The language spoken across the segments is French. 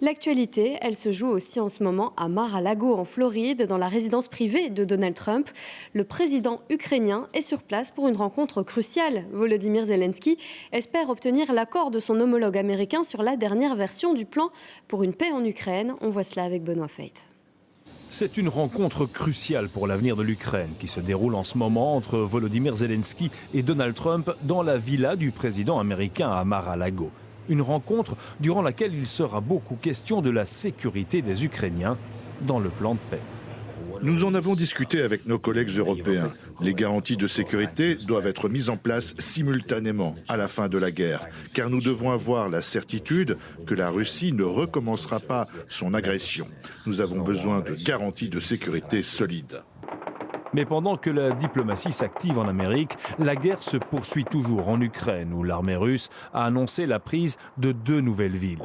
L'actualité, elle se joue aussi en ce moment à Mar-a-Lago en Floride, dans la résidence privée de Donald Trump. Le président ukrainien est sur place pour une rencontre cruciale. Volodymyr Zelensky espère obtenir l'accord de son homologue américain sur la dernière version du plan pour une paix en Ukraine. On voit cela avec Benoît Feit. C'est une rencontre cruciale pour l'avenir de l'Ukraine qui se déroule en ce moment entre Volodymyr Zelensky et Donald Trump dans la villa du président américain à Mar-a-Lago. Une rencontre durant laquelle il sera beaucoup question de la sécurité des Ukrainiens dans le plan de paix. Nous en avons discuté avec nos collègues européens. Les garanties de sécurité doivent être mises en place simultanément à la fin de la guerre, car nous devons avoir la certitude que la Russie ne recommencera pas son agression. Nous avons besoin de garanties de sécurité solides. Mais pendant que la diplomatie s'active en Amérique, la guerre se poursuit toujours en Ukraine, où l'armée russe a annoncé la prise de 2 nouvelles villes.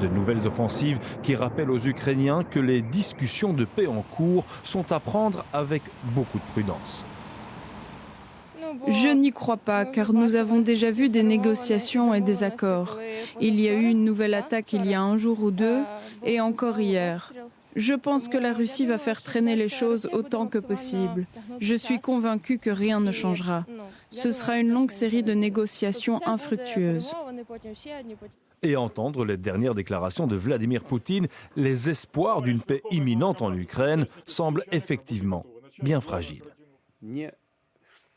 De nouvelles offensives qui rappellent aux Ukrainiens que les discussions de paix en cours sont à prendre avec beaucoup de prudence. Je n'y crois pas, car nous avons déjà vu des négociations et des accords. Il y a eu une nouvelle attaque il y a 1 jour ou 2, et encore hier. Je pense que la Russie va faire traîner les choses autant que possible. Je suis convaincu que rien ne changera. Ce sera une longue série de négociations infructueuses. Et entendre les dernières déclarations de Vladimir Poutine, les espoirs d'une paix imminente en Ukraine semblent effectivement bien fragiles.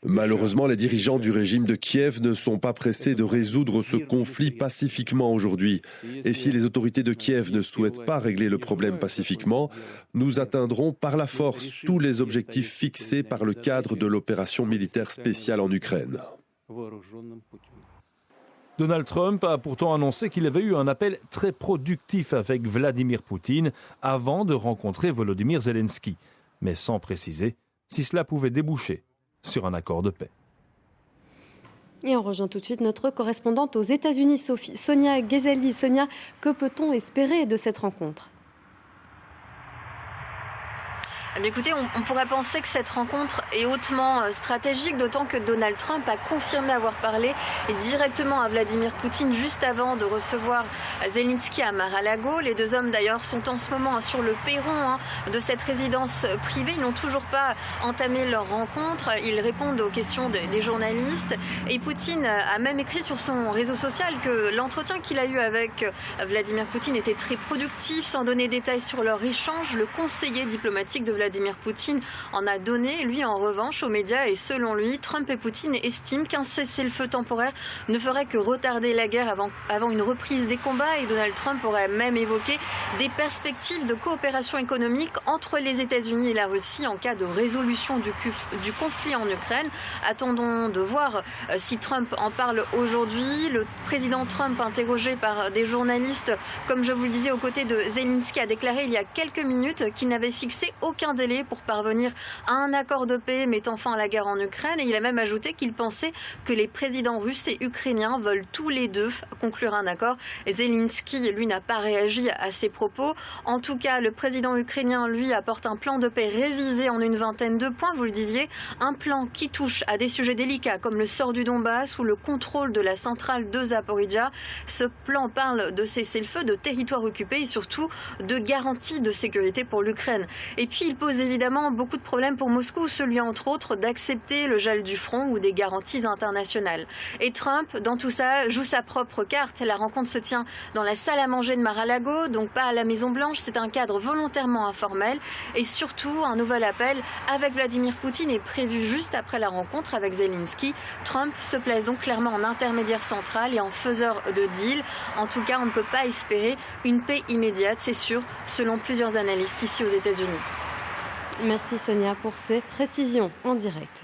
Malheureusement, les dirigeants du régime de Kiev ne sont pas pressés de résoudre ce conflit pacifiquement aujourd'hui. Et si les autorités de Kiev ne souhaitent pas régler le problème pacifiquement, nous atteindrons par la force tous les objectifs fixés par le cadre de l'opération militaire spéciale en Ukraine. Donald Trump a pourtant annoncé qu'il avait eu un appel très productif avec Vladimir Poutine avant de rencontrer Volodymyr Zelensky, mais sans préciser si cela pouvait déboucher sur un accord de paix. Et on rejoint tout de suite notre correspondante aux États-Unis, Sonia Ghezali. Sonia, que peut-on espérer de cette rencontre ? Écoutez, on pourrait penser que cette rencontre est hautement stratégique, d'autant que Donald Trump a confirmé avoir parlé directement à Vladimir Poutine juste avant de recevoir Zelensky à Mar-a-Lago. Les 2 hommes d'ailleurs sont en ce moment sur le perron de cette résidence privée. Ils n'ont toujours pas entamé leur rencontre. Ils répondent aux questions des journalistes. Et Poutine a même écrit sur son réseau social que l'entretien qu'il a eu avec Vladimir Poutine était très productif. Sans donner détails sur leur échange, le conseiller diplomatique de Vladimir Poutine en a donné, lui, en revanche, aux médias. Et selon lui, Trump et Poutine estiment qu'un cessez-le-feu temporaire ne ferait que retarder la guerre avant une reprise des combats. Et Donald Trump aurait même évoqué des perspectives de coopération économique entre les États-Unis et la Russie en cas de résolution du conflit en Ukraine. Attendons de voir si Trump en parle aujourd'hui. Le président Trump, interrogé par des journalistes, comme je vous le disais, aux côtés de Zelensky, a déclaré il y a quelques minutes qu'il n'avait fixé aucun délai pour parvenir à un accord de paix mettant fin à la guerre en Ukraine. Et il a même ajouté qu'il pensait que les présidents russes et ukrainiens veulent tous les 2 conclure un accord. Et Zelensky, lui, n'a pas réagi à ces propos. En tout cas, le président ukrainien, lui, apporte un plan de paix révisé en une vingtaine de points, vous le disiez. Un plan qui touche à des sujets délicats comme le sort du Donbass ou le contrôle de la centrale de Zaporijia. Ce plan parle de cessez-le-feu, de territoires occupés et surtout de garanties de sécurité pour l'Ukraine. Et puis, il pose évidemment beaucoup de problèmes pour Moscou, celui entre autres d'accepter le gel du front ou des garanties internationales. Et Trump, dans tout ça, joue sa propre carte. La rencontre se tient dans la salle à manger de Mar-a-Lago, donc pas à la Maison-Blanche. C'est un cadre volontairement informel. Et surtout, un nouvel appel avec Vladimir Poutine est prévu juste après la rencontre avec Zelensky. Trump se place donc clairement en intermédiaire central et en faiseur de deal. En tout cas, on ne peut pas espérer une paix immédiate, c'est sûr, selon plusieurs analystes ici aux États-Unis. Merci Sonia pour ces précisions en direct.